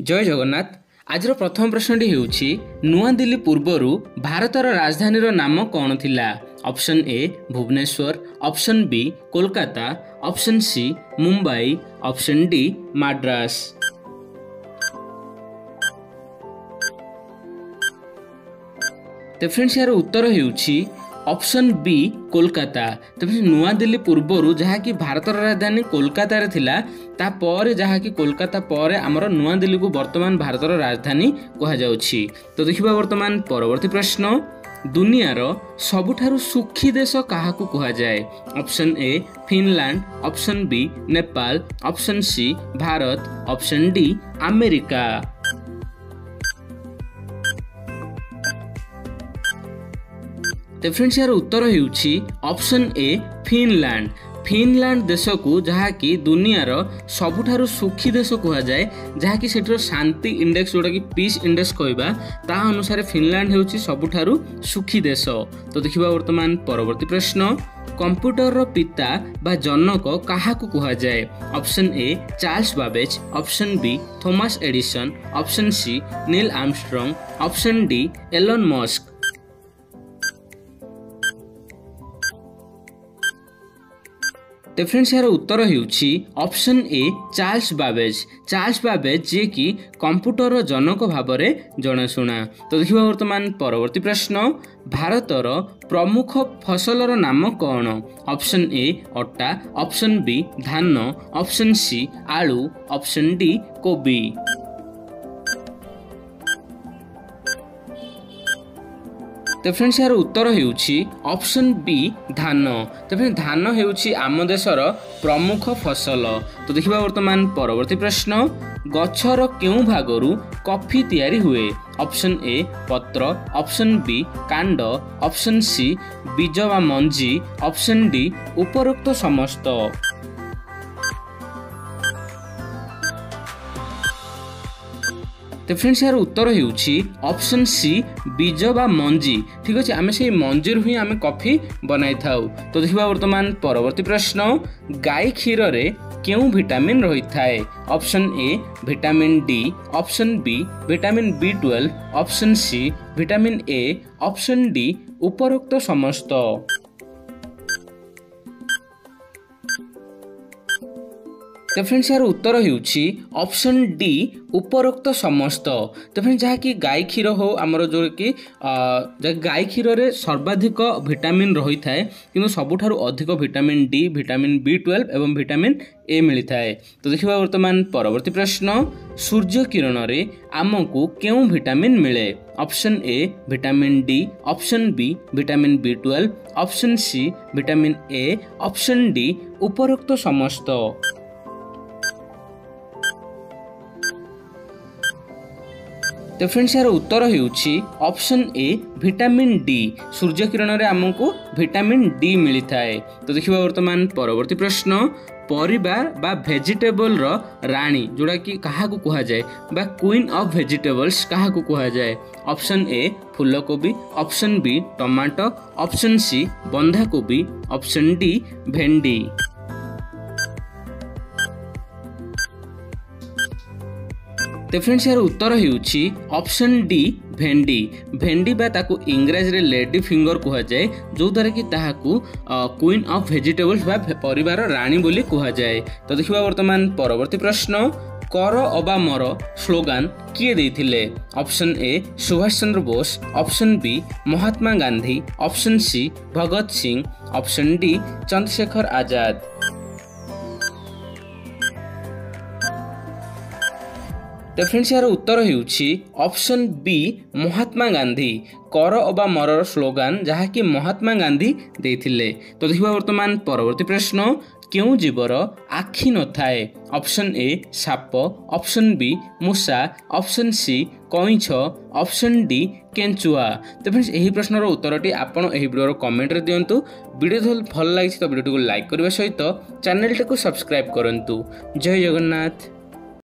जय जगन्नाथ। आज प्रथम प्रश्नटी हेउछि नुआ दिल्ली पूर्वरु भारतर राजधानी नाम कौन थिला? Option A Bhubaneswar, option B Kolkata, option C Mumbai, option D Madras. तो फ्रेंड्स यार उत्तर हेउछि ऑप्शन बी कोलकाता। तो नुआ दिल्ली पूर्वरु जहाँकि भारतर राजधानी कोलकाता रे थिला तापर जहाँकि कोलकाता पर आमर नुआ दिल्ली को वर्तमान भारतर राजधानी कहा जाउछि। तो देखिबा वर्तमान परवर्ती प्रश्न, दुनियार सबुठारु सुखी देश काहाकू कहा जाए? Option A Finland, option B Nepal, option C Bharat, option D America. तो फ्रेंड्स यार उत्तर हेउछि ऑप्शन ए फिनलैंड। फिनलैंड देश को जहाँकि दुनियार सबुठारु सुखी देश कहा जाए, जहाँकि सेठर शांति इंडेक्स जोटा कि पीस इंडेक्स कहबा ता अनुसार फिनलैंड हेउछि सबुठारु सुखी देश। तो देखिबा वर्तमान परवर्ती प्रश्न, कंप्यूटर रो पिता बा जनक काहाकू कहा जाए? Option A Charles Babbage, option B Thomas Edison, option C Neil Armstrong, option D Elon Musk. तो फ्रेंड्स यार उत्तर हेउछि option A Charles Babbage. Charles Babbage जे कि कंप्यूटर जनक भाबरे जनाशुना। तो देखिबा वर्तमान परवर्ती प्रश्न, भारतर प्रमुख फसलर नाम कौन? ऑप्शन ए अटा, ऑप्शन बी धान, ऑप्शन सी आलू, ऑप्शन डी कोबी। तो फ्रेंड्स यार उत्तर हेउछि ऑप्शन बी धान। तो फ्रेंड्स धान हेउछि आम देशर प्रमुख फसल। तो देखिबा वर्तमान परवर्ती प्रश्न, गछर केउ भागरु कॉफी तैयारी हुए? ऑप्शन ए पत्र, ऑप्शन बी कांड, ऑप्शन सी बीज वा मंजी, ऑप्शन डी उपरोक्त समस्त। तो फ्रेंड्स यार उत्तर हेउछि ऑप्शन सी बीज बा मंजी। ठीक अछि, आमे से मंजी रु ही आमे कॉफी बनाई थाउ। तो देखिबा वर्तमान परवर्ती प्रश्न, गाय क्षीर रे केउ विटामिन रही थाए? Option A vitamin D, option B vitamin B12, option C vitamin A, option D उपरोक्त समस्त। तो फ्रेंड्स यार उत्तर हेउछि ऑप्शन डी उपरोक्त समस्त। तो फ्रेंड्स जहाँ कि गाय क्षीर हो आमर जो कि गाय क्षीर रे सर्वाधिक विटामिन रही थाए, किंतु सबुठारु अधिक विटामिन डी, विटामिन B12 एवं विटामिन ए मिली थाए। तो देखिबा वर्तमान परवर्ती प्रश्न, सूर्य किरण रे आमको केउ विटामिन मिले? Option A vitamin D, option B vitamin B12, option C vitamin A, option D उपरोक्त समस्त। तो फ्रेंड्स यार उत्तर हेउछि ऑप्शन ए विटामिन डी। सूर्य किरण रे आमको विटामिन डी मिली थाए। तो देखिबा वर्तमान परवर्ती प्रश्न, परिवार बा वेजिटेबल रो रानी जोड़ा कि काहाकू कहा जाए बा क्वीन ऑफ वेजिटेबल्स काहाकू कहा जाए? ऑप्शन ए फूलकोबी, option B tomato, option C बंधा कोबी, ऑप्शन डी भेंडी। तो फ्रेंड्स यार उत्तर हेउछि ऑप्शन डी भेंडी। भेंडी बा ताकू इंग्रजी रे लेडी फिंगर कहा जाए, जो द्वारा कि ताहाकू क्वीन ऑफ वेजिटेबल्स बा परिवार रानी बोली कहा जाए। तो देखिबा वर्तमान परवर्ती प्रश्न, कर अबा मर स्लोगान किए देथिले? Option A Subhash Chandra Bose, option B Mahatma Gandhi, option C Bhagat Singh, option D Chandrashekhar Azad. तो फ्रेंड्स यार उत्तर हेउछि ऑप्शन बी महात्मा गांधी। कर अबा मरर स्लोगान जहाँ कि महात्मा गांधी देथिले। तो देखिबा वर्तमान परवर्ती प्रश्न, केउ जीवर आखि न थाए? ऑप्शन ए साप, ऑप्शन बी मूषा, ऑप्शन सी कइछ, ऑप्शन डी केंचुआ। तो फ्रेंड्स एही प्रश्नर उत्तरटी आपण एही वीडियो कमेंट रे दियंतु। वीडियो भल लागिछि तो वीडियो को लाइक करबा सहित चैनल को सब्सक्राइब करंतु। जय जगन्नाथ।